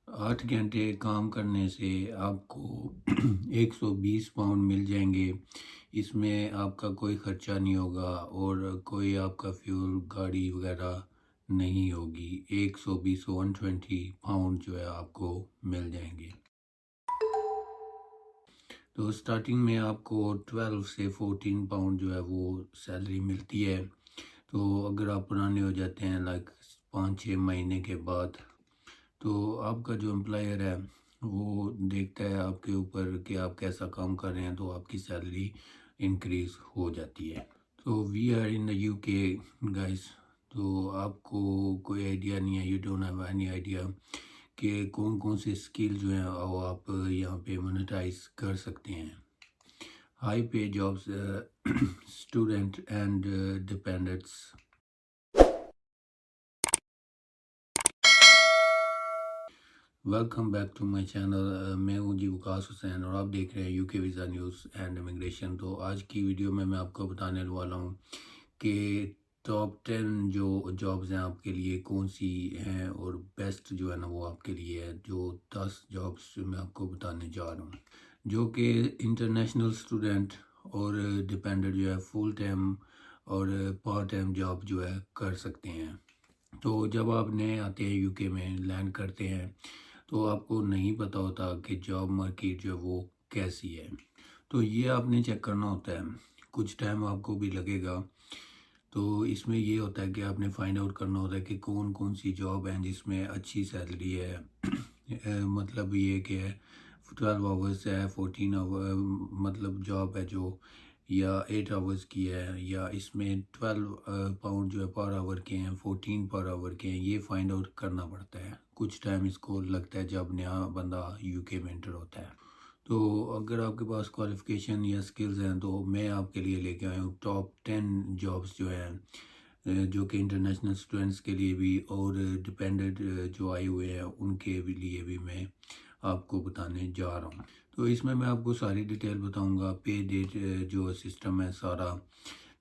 8 घंटे काम करने से आपको 120 पाउंड मिल जाएंगे। इसमें आपका कोई खर्चा नहीं होगा और कोई आपका फ्यूल गाड़ी वगैरह नहीं होगी। 120 120 पाउंड जो है आपको मिल जाएंगे। तो स्टार्टिंग में आपको 12 से 14 पाउंड जो है वो सैलरी मिलती है। तो अगर आप पुराने हो जाते हैं लाइक 5-6 महीने के बाद, तो आपका जो एम्प्लॉयर है वो देखता है आपके ऊपर कि आप कैसा काम कर रहे हैं, तो आपकी सैलरी इंक्रीज हो जाती है। तो we are in the UK guys. तो आपको कोई आइडिया नहीं है, you don't have any idea कि कौन कौन से स्किल जो हैं वो आप यहाँ पे मोनेटाइज कर सकते हैं। High pay jobs, student and dependents. Welcome back to my channel. मैं हूँ जी वकास हुसैन और आप देख रहे हैं UK visa news and immigration. तो आज की वीडियो में मैं आपको बताने वाला हूँ कि टॉप 10 जो जॉब्स हैं आपके लिए कौन सी हैं और बेस्ट जो है ना वो आपके लिए है। जो 10 जॉब्स मैं आपको बताने जा रहा हूँ जो कि इंटरनेशनल स्टूडेंट और डिपेंडेंट जो है फुल टाइम और पार्ट टाइम जॉब जो है कर सकते हैं। तो जब आप नए आते हैं यूके में लैंड करते हैं तो आपको नहीं पता होता कि जॉब मार्केट जो है वो कैसी है। तो ये आपने चेक करना होता है, कुछ टाइम आपको भी लगेगा। तो इसमें ये होता है कि आपने फाइंड आउट करना होता है कि कौन कौन सी जॉब हैं जिसमें अच्छी सैलरी है। मतलब ये कि 12 आवर्स है, 14 आवर मतलब जॉब है जो, या 8 आवर्स की है, या इसमें 12 पाउंड जो है पर आवर के हैं, 14 पर आवर के हैं। ये फाइंड आउट करना पड़ता है, कुछ टाइम इसको लगता है जब नया बंदा यूके में एंटर होता है। तो अगर आपके पास क्वालिफ़िकेशन या स्किल्स हैं तो मैं आपके लिए लेके आया हूँ टॉप 10 जॉब्स जो हैं, जो कि इंटरनेशनल स्टूडेंट्स के लिए भी और डिपेंडेंट जो आए हुए हैं उनके भी लिए भी मैं आपको बताने जा रहा हूँ। तो इसमें मैं आपको सारी डिटेल बताऊंगा, पे डेट जो सिस्टम है सारा।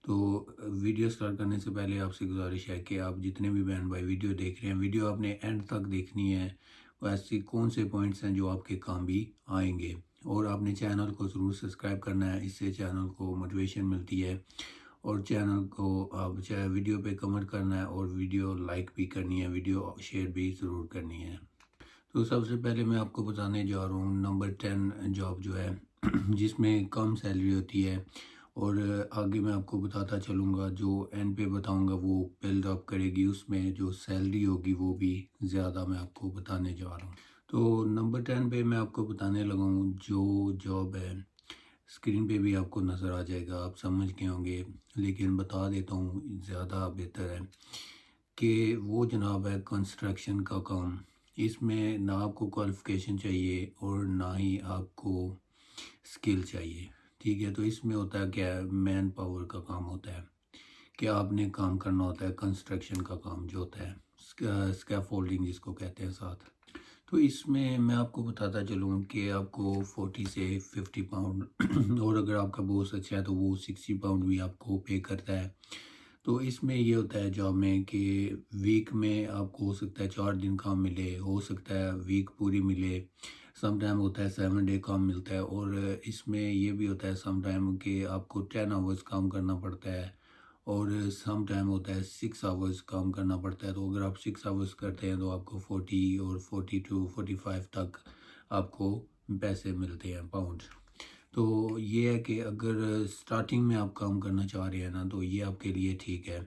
तो वीडियो स्टार्ट करने से पहले आपसे गुजारिश है कि आप जितने भी बहन भाई वीडियो देख रहे हैं, वीडियो आपने एंड तक देखनी है। ऐसे कौन से पॉइंट्स हैं जो आपके काम भी आएंगे। और आपने चैनल को ज़रूर सब्सक्राइब करना है, इससे चैनल को मोटिवेशन मिलती है। और चैनल को आप चाहे वीडियो पे कमेंट करना है और वीडियो लाइक भी करनी है, वीडियो शेयर भी ज़रूर करनी है। तो सबसे पहले मैं आपको बताने जा रहा हूँ नंबर 10 जॉब जो है जिसमें कम सैलरी होती है। और आगे मैं आपको बताता चलूँगा, जो एंड पे बताऊँगा वो बिल्ड अप करेगी, उसमें जो सैलरी होगी वो भी ज़्यादा मैं आपको बताने जा रहा हूँ। तो नंबर 10 पे मैं आपको बताने लगा हूँ जो जॉब है, स्क्रीन पे भी आपको नज़र आ जाएगा, आप समझ गए होंगे, लेकिन बता देता हूँ ज़्यादा बेहतर है कि वो जनाब है कंस्ट्रक्शन का काम। इसमें ना आपको क्वालिफ़िकेशन चाहिए और ना ही आपको स्किल चाहिए। ठीक है, तो इसमें होता है क्या है, मैन पावर का काम होता है कि आपने काम करना होता है, कंस्ट्रक्शन का काम जो होता है, स्कैफोल्डिंग जिसको कहते हैं साथ। तो इसमें मैं आपको बताता चलूँ कि आपको 40 से 50 पाउंड और अगर आपका बॉस अच्छा है तो वो 60 पाउंड भी आपको पे करता है। तो इसमें ये होता है जॉब में कि वीक में आपको हो सकता है 4 दिन काम मिले, हो सकता है वीक पूरी मिले, सम टाइम होता है 7 डे काम मिलता है। और इसमें ये भी होता है सम टाइम कि आपको 10 आवर्स काम करना पड़ता है और सम टाइम होता है 6 आवर्स काम करना पड़ता है। तो अगर आप 6 आवर्स करते हैं तो आपको 40 और 42 45 तक आपको पैसे मिलते हैं पाउंड। तो ये है कि अगर स्टार्टिंग में आप काम करना चाह रहे हैं ना तो ये आपके लिए ठीक है।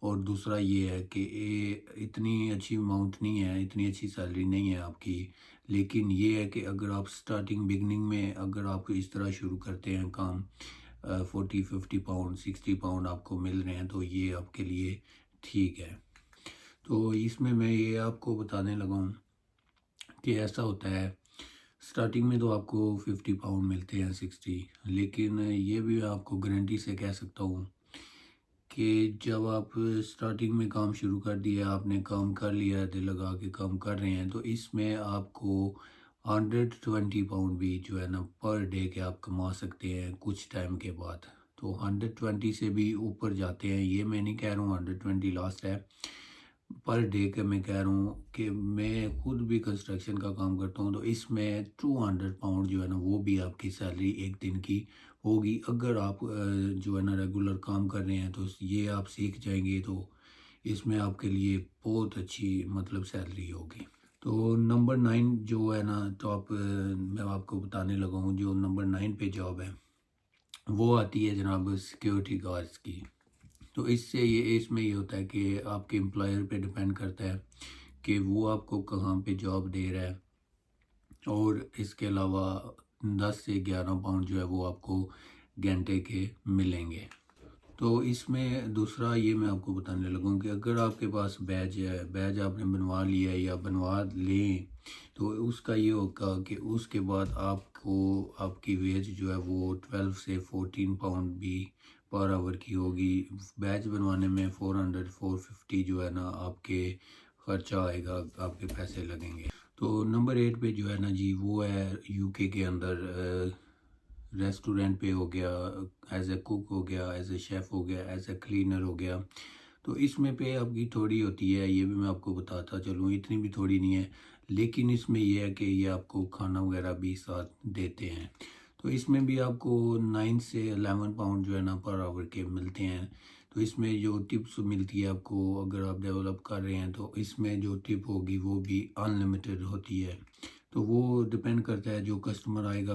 और दूसरा ये है कि ये इतनी अच्छी अमाउंट नहीं है, इतनी अच्छी सैलरी नहीं है आपकी। लेकिन ये है कि अगर आप स्टार्टिंग बिगनिंग में अगर आप इस तरह शुरू करते हैं काम, 40 50 पाउंड 60 पाउंड आपको मिल रहे हैं, तो ये आपके लिए ठीक है। तो इसमें मैं ये आपको बताने लगा हूँ कि ऐसा होता है, स्टार्टिंग में तो आपको 50 पाउंड मिलते हैं 60। लेकिन ये भी मैं आपको गारंटी से कह सकता हूँ कि जब आप स्टार्टिंग में काम शुरू कर दिया, आपने काम कर लिया, दिल लगा के काम कर रहे हैं, तो इसमें आपको 120 पाउंड भी जो है ना पर डे के आप कमा सकते हैं कुछ टाइम के बाद। तो 120 से भी ऊपर जाते हैं, ये मैं नहीं कह रहा हूँ 120 लास्ट है, पर डे के मैं कह रहा हूँ कि मैं खुद भी कंस्ट्रक्शन का काम करता हूँ, तो इसमें 200 पाउंड जो है ना वो भी आपकी सैलरी एक दिन की होगी। अगर आप जो है ना रेगुलर काम कर रहे हैं तो ये आप सीख जाएंगे, तो इसमें आपके लिए बहुत अच्छी मतलब सैलरी होगी। तो नंबर 9 जो है ना टॉप मैं आपको बताने लगा हूँ, जो नंबर 9 पे जॉब है वो आती है जनाब सिक्योरिटी गार्ड्स की। तो इससे ये इसमें ये होता है कि आपके एम्प्लॉयर पे डिपेंड करता है कि वो आपको कहाँ पे जॉब दे रहा है, और इसके अलावा 10 से 11 पाउंड जो है वो आपको घंटे के मिलेंगे। तो इसमें दूसरा ये मैं आपको बताने लगूँ कि अगर आपके पास बैज है, बैज आपने बनवा लिया है या बनवा लें, तो उसका ये होगा कि उसके बाद आपको आपकी वेज जो है वो 12 से 14 पाउंड भी पर आवर की होगी। बैच बनवाने में 450 जो है ना आपके खर्चा आएगा, आपके पैसे लगेंगे। तो नंबर 8 पे जो है ना जी वो है यूके के अंदर रेस्टोरेंट पे हो गया, एज ए कुक हो गया, एज ए शेफ़ हो गया, एज ए क्लीनर हो गया। तो इसमें पे आपकी थोड़ी होती है, ये भी मैं आपको बताता चलूँ, इतनी भी थोड़ी नहीं है, लेकिन इसमें यह है कि ये आपको खाना वगैरह भी साथ देते हैं। तो इसमें भी आपको 9 से 11 पाउंड जो है ना पर आवर के मिलते हैं। तो इसमें जो टिप्स मिलती है आपको, अगर आप डेवलप कर रहे हैं तो इसमें जो टिप होगी वो भी अनलिमिटेड होती है। तो वो डिपेंड करता है जो कस्टमर आएगा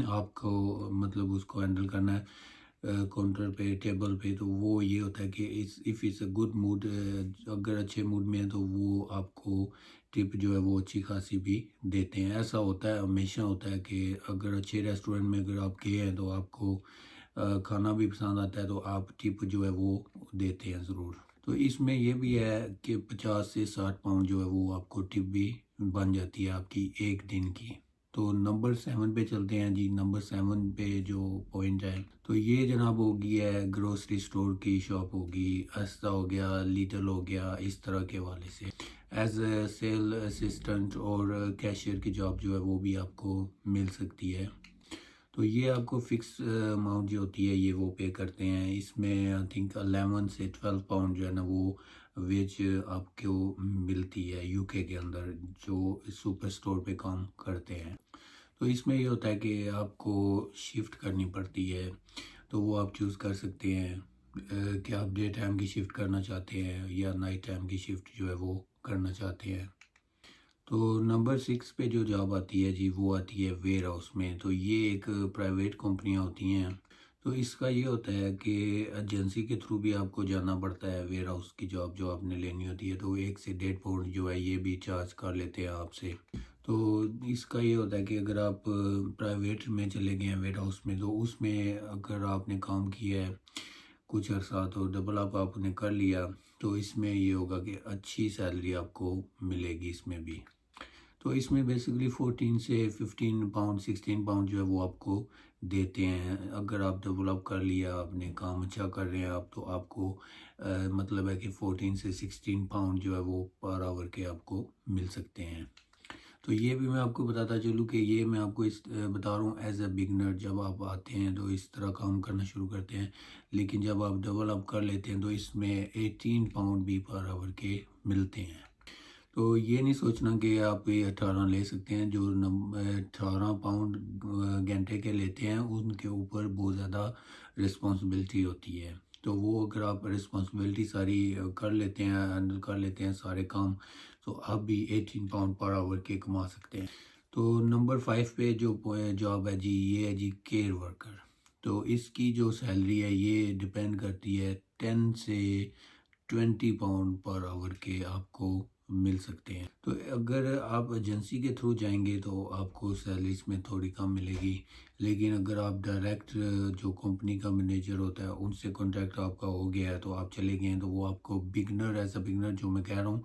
आपको मतलब उसको हैंडल करना है काउंटर पे, टेबल पे। तो वो ये होता है कि if it's a good mood, अगर अच्छे मूड में है तो वो आपको टिप जो है वो अच्छी खासी भी देते हैं। ऐसा होता है, हमेशा होता है कि अगर अच्छे रेस्टोरेंट में अगर आप गए हैं तो आपको खाना भी पसंद आता है, तो आप टिप जो है वो देते हैं ज़रूर। तो इसमें ये भी है कि 50 से 60 पाउंड जो है वो आपको टिप भी बन जाती है आपकी एक दिन की। तो नंबर 7 पे चलते हैं जी। नंबर 7 पे जो पॉइंट है, तो ये जनाब होगी है ग्रोसरी स्टोर की शॉप होगी, अस्ता हो गया, लिटल हो गया, इस तरह के वाले से एज ए सेल असिस्टेंट और कैशियर की जॉब जो है वो भी आपको मिल सकती है। तो ये आपको फिक्स अमाउंट जो होती है ये वो पे करते हैं। इसमें आई थिंक 11 से 12 पाउंड जो है ना वो वेज आपको मिलती है यूके के अंदर, जो सुपर स्टोर पे काम करते हैं। तो इसमें ये होता है कि आपको शिफ्ट करनी पड़ती है, तो वो आप चूज़ कर सकते हैं कि आप डे टाइम की शिफ्ट करना चाहते हैं या नाइट टाइम की शिफ्ट जो है वो करना चाहते हैं। तो नंबर 6 पे जो जॉब आती है जी वो आती है वेयर हाउस में। तो ये एक प्राइवेट कंपनियां होती हैं। तो इसका ये होता है कि एजेंसी के थ्रू भी आपको जाना पड़ता है वेयर हाउस की जॉब जो आपने लेनी होती है। तो 1 से 1.5 पाउंड जो है ये भी चार्ज कर लेते हैं आपसे। तो इसका ये होता है कि अगर आप प्राइवेट में चले गए हैं वेयर हाउस में, तो उसमें अगर आपने काम किया है कुछ अर्सा तो डबल अप आपने कर लिया, तो इसमें ये होगा कि अच्छी सैलरी आपको मिलेगी इसमें भी। तो इसमें बेसिकली 14 से 15 पाउंड 16 पाउंड जो है वो आपको देते हैं। अगर आप डेवलप कर लिया, आपने काम अच्छा कर रहे हैं आप, तो आपको मतलब है कि 14 से 16 पाउंड जो है वो पर आवर के आपको मिल सकते हैं। तो ये भी मैं आपको बताता चलूँ कि ये मैं आपको बता रहा हूँ एज अ बिगनर। जब आप आते हैं तो इस तरह काम करना शुरू करते हैं, लेकिन जब आप डेवलप कर लेते हैं तो इसमें 18 पाउंड भी पर आवर के मिलते हैं। तो ये नहीं सोचना कि आप ये 18 ले सकते हैं। जो 18 पाउंड घंटे के लेते हैं उनके ऊपर बहुत ज़्यादा रिस्पॉन्सिबिलिटी होती है। तो वो अगर आप रिस्पॉन्सिबिलिटी सारी कर लेते हैं, हैंडल कर लेते हैं सारे काम, तो आप भी 18 पाउंड पर आवर के कमा सकते हैं। तो नंबर 5 पे जो जॉब है जी ये है जी केयर वर्कर। तो इसकी जो सैलरी है ये डिपेंड करती है 10 से 20 पाउंड पर आवर के आपको मिल सकते हैं। तो अगर आप एजेंसी के थ्रू जाएंगे तो आपको सैलरीज में थोड़ी कम मिलेगी, लेकिन अगर आप डायरेक्ट जो कंपनी का मैनेजर होता है उनसे कॉन्टैक्ट आपका हो गया है, तो आप चले गए हैं, तो वो आपको बिगनर एज अ बिगनर जो मैं कह रहा हूँ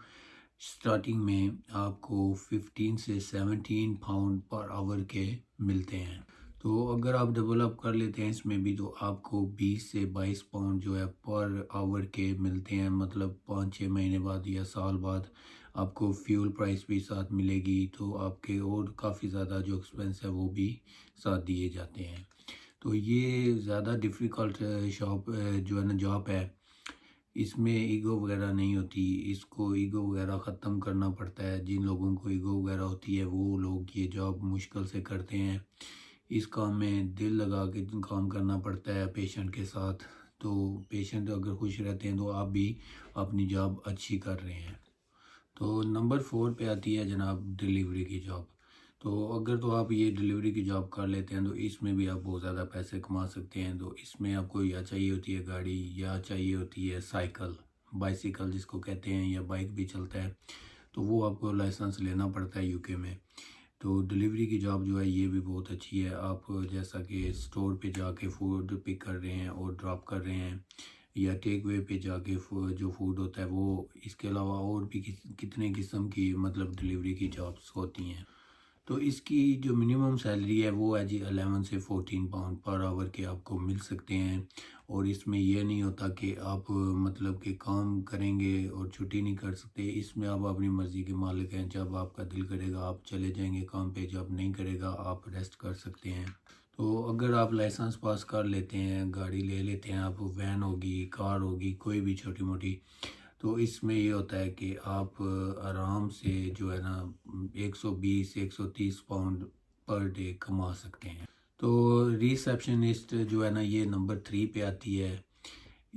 स्टार्टिंग में आपको 15 से 17 पाउंड पर आवर के मिलते हैं। तो अगर आप डेवलप कर लेते हैं इसमें भी, तो आपको 20 से 22 पाउंड जो है पर आवर के मिलते हैं। मतलब 5-6 महीने बाद या साल बाद आपको फ्यूल प्राइस भी साथ मिलेगी, तो आपके और काफ़ी ज़्यादा जो एक्सपेंस है वो भी साथ दिए जाते हैं। तो ये ज़्यादा डिफ़िकल्ट शॉप जो है ना जॉब है इसमें ईगो वगैरह नहीं होती, इसको ईगो वगैरह ख़त्म करना पड़ता है। जिन लोगों को ईगो वगैरह होती है वो लोग ये जॉब मुश्किल से करते हैं। इस काम में दिल लगा के काम करना पड़ता है पेशेंट के साथ। तो पेशेंट अगर खुश रहते हैं तो आप भी अपनी जॉब अच्छी कर रहे हैं। तो नंबर 4 पे आती है जनाब डिलीवरी की जॉब। तो अगर तो आप ये डिलीवरी की जॉब कर लेते हैं तो इसमें भी आप बहुत ज़्यादा पैसे कमा सकते हैं। तो इसमें आपको या चाहिए होती है गाड़ी या चाहिए होती है साइकिल, बाइसिकल जिसको कहते हैं, या बाइक भी चलता है। तो वो आपको लाइसेंस लेना पड़ता है यूके में। तो डिलीवरी की जॉब जो है ये भी बहुत अच्छी है। आप जैसा कि स्टोर पे जाके फूड पिक कर रहे हैं और ड्रॉप कर रहे हैं, या टेक वे पे जाके जो फूड होता है वो, इसके अलावा और भी कितने किस्म की मतलब डिलीवरी की जॉब्स होती हैं। तो इसकी जो मिनिमम सैलरी है वो है जी 11 से 14 पाउंड पर आवर के आपको मिल सकते हैं। और इसमें यह नहीं होता कि आप मतलब कि काम करेंगे और छुट्टी नहीं कर सकते। इसमें आप अपनी मर्ज़ी के मालिक हैं, जब आपका दिल करेगा आप चले जाएंगे काम पे, जब नहीं करेगा आप रेस्ट कर सकते हैं। तो अगर आप लाइसेंस पास कर लेते हैं, गाड़ी ले लेते हैं, आप वैन होगी, कार होगी, कोई भी छोटी मोटी, तो इसमें ये होता है कि आप आराम से जो है ना 120 130 पाउंड पर डे कमा सकते हैं। तो रिसेप्शनिस्ट जो है ना ये नंबर 3 पे आती है।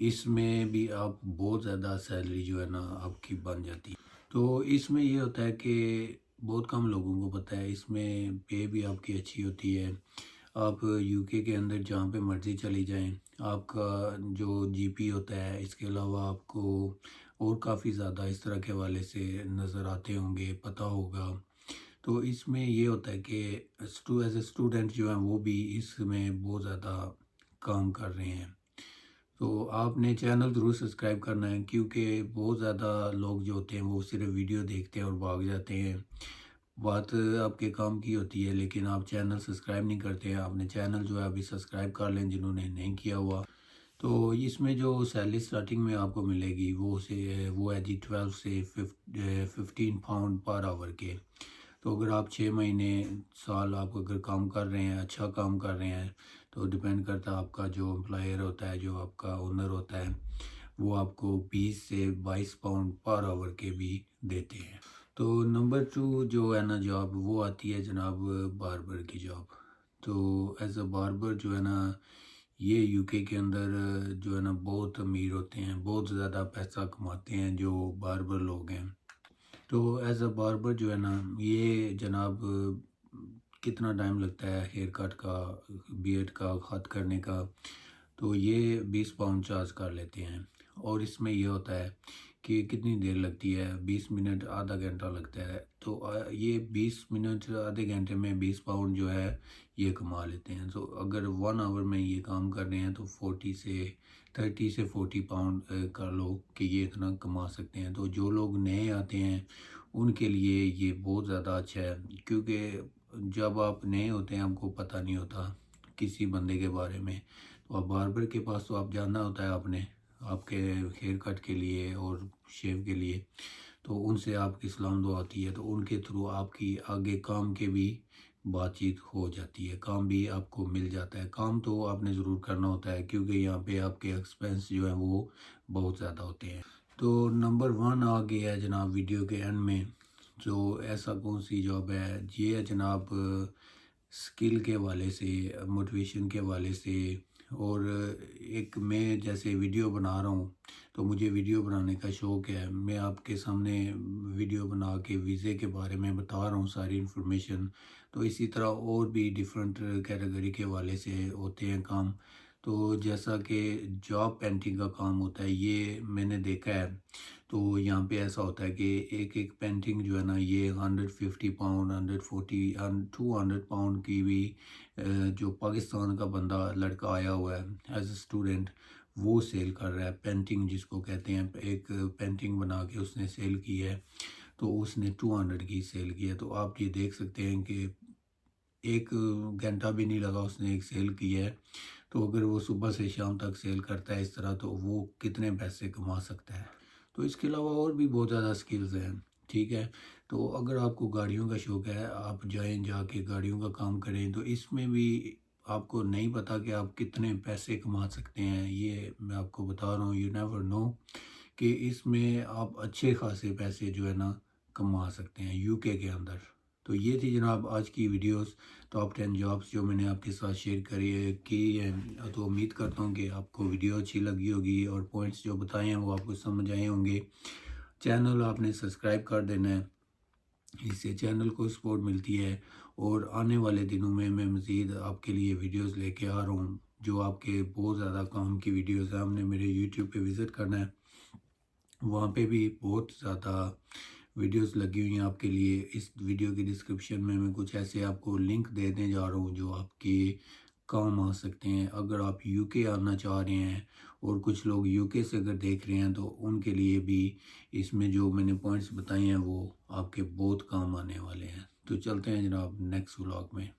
इसमें भी आप बहुत ज़्यादा सैलरी जो है ना आपकी बन जाती है। तो इसमें ये होता है कि बहुत कम लोगों को पता है, इसमें पे भी आपकी अच्छी होती है। आप यूके के अंदर जहाँ पे मर्ज़ी चली जाएं, आपका जो जीपी होता है, इसके अलावा आपको और काफ़ी ज़्यादा इस तरह के वाले से नज़र आते होंगे, पता होगा। तो इसमें ये होता है कि एज ए स्टूडेंट जो हैं वो भी इसमें बहुत ज़्यादा काम कर रहे हैं। तो आपने चैनल ज़रूर सब्सक्राइब करना है, क्योंकि बहुत ज़्यादा लोग जो होते हैं वो सिर्फ वीडियो देखते हैं और भाग जाते हैं। बात आपके काम की होती है लेकिन आप चैनल सब्सक्राइब नहीं करते हैं। आपने चैनल जो है अभी सब्सक्राइब कर लें जिन्होंने नहीं किया हुआ। तो इसमें जो सैलरी स्टार्टिंग में आपको मिलेगी वो है जी 12 से 15 पाउंड पर आवर के। तो अगर आप 6 महीने साल आप अगर काम कर रहे हैं, अच्छा काम कर रहे हैं, तो डिपेंड करता है आपका जो एम्प्लॉयर होता है, जो आपका ओनर होता है, वो आपको 20 से 22 पाउंड पर आवर के भी देते हैं। तो नंबर 2 जो है ना जॉब वो आती है जनाब बार्बर की जॉब। तो एज अ बार्बर जो है ना ये यूके के अंदर जो है ना बहुत अमीर होते हैं, बहुत ज़्यादा पैसा कमाते हैं जो बार्बर लोग हैं। तो एज अ बार्बर जो है ना ये जनाब कितना टाइम लगता है हेयर कट का, बियर्ड का कट करने का, तो ये 20 पाउंड चार्ज कर लेते हैं। और इसमें यह होता है कि कितनी देर लगती है, 20 मिनट आधा घंटा लगता है। तो ये 20 मिनट आधे घंटे में 20 पाउंड जो है ये कमा लेते हैं। तो अगर 1 आवर में ये काम कर रहे हैं तो 30 से 40 पाउंड कर लो कि ये इतना कमा सकते हैं। तो जो लोग नए आते हैं उनके लिए ये बहुत ज़्यादा अच्छा है, क्योंकि जब आप नए होते हैं आपको पता नहीं होता किसी बंदे के बारे में। तो आप बार्बर के पास तो आप जाना होता है आपने, आपके हेयर कट के लिए और शेव के लिए, तो उनसे आपकी सलाम दुआ होती है। तो उनके थ्रू आपकी आगे काम के भी बातचीत हो जाती है, काम भी आपको मिल जाता है। काम तो आपने ज़रूर करना होता है क्योंकि यहाँ पे आपके एक्सपेंस जो है वो बहुत ज़्यादा होते हैं। तो नंबर 1 आ गया है जनाब वीडियो के एंड में। तो ऐसा कौन सी जॉब है, ये है जनाब स्किल के वाले से, मोटिवेशन के वाले से। और एक मैं जैसे वीडियो बना रहा हूँ तो मुझे वीडियो बनाने का शौक़ है। मैं आपके सामने वीडियो बना के वीज़े के बारे में बता रहा हूँ सारी इन्फॉर्मेशन। तो इसी तरह और भी डिफरेंट कैटेगरी के वाले से होते हैं काम। तो जैसा कि जॉब पेंटिंग का काम होता है ये मैंने देखा है। तो यहाँ पे ऐसा होता है कि एक एक पेंटिंग जो है ना ये 150 पाउंड, 140 200 पाउंड की भी जो पाकिस्तान का बंदा लड़का आया हुआ है एज ए स्टूडेंट, वो सेल कर रहा है। पेंटिंग जिसको कहते हैं, एक पेंटिंग बना के उसने सेल की है, तो उसने 200 की सेल की है। तो आप ये देख सकते हैं कि एक घंटा भी नहीं लगा उसने एक सेल की है। तो अगर वो सुबह से शाम तक सेल करता है इस तरह तो वो कितने पैसे कमा सकता है। तो इसके अलावा और भी बहुत ज़्यादा स्किल्स हैं, ठीक है। तो अगर आपको गाड़ियों का शौक़ है, आप जाएं, जाके गाड़ियों का काम करें, तो इसमें भी आपको नहीं पता कि आप कितने पैसे कमा सकते हैं, ये मैं आपको बता रहा हूँ। यू नेवर नो कि इसमें आप अच्छे खासे पैसे जो है ना कमा सकते हैं यूके के अंदर। तो ये थी जनाब आज की वीडियोस, टॉप 10 जॉब्स जो मैंने आपके साथ शेयर की है। तो उम्मीद करता हूँ कि आपको वीडियो अच्छी लगी होगी और पॉइंट्स जो बताए हैं वो आपको समझ आए होंगे। चैनल आपने सब्सक्राइब कर देना है, इससे चैनल को सपोर्ट मिलती है। और आने वाले दिनों में मैं मज़ीद आपके लिए वीडियोस लेके आ रहा हूँ, जो आपके बहुत ज़्यादा काम की वीडियोस हैं। आपने मेरे यूट्यूब पे विज़िट करना है, वहाँ पे भी बहुत ज़्यादा वीडियोस लगी हुई हैं आपके लिए। इस वीडियो की डिस्क्रिप्शन में मैं कुछ ऐसे आपको लिंक देने जा रहा हूँ जो आपके काम आ सकते हैं अगर आप यूके आना चाह रहे हैं। और कुछ लोग यूके से अगर देख रहे हैं तो उनके लिए भी इसमें जो मैंने पॉइंट्स बताए हैं वो आपके बहुत काम आने वाले हैं। तो चलते हैं जनाब नेक्स्ट व्लॉग में।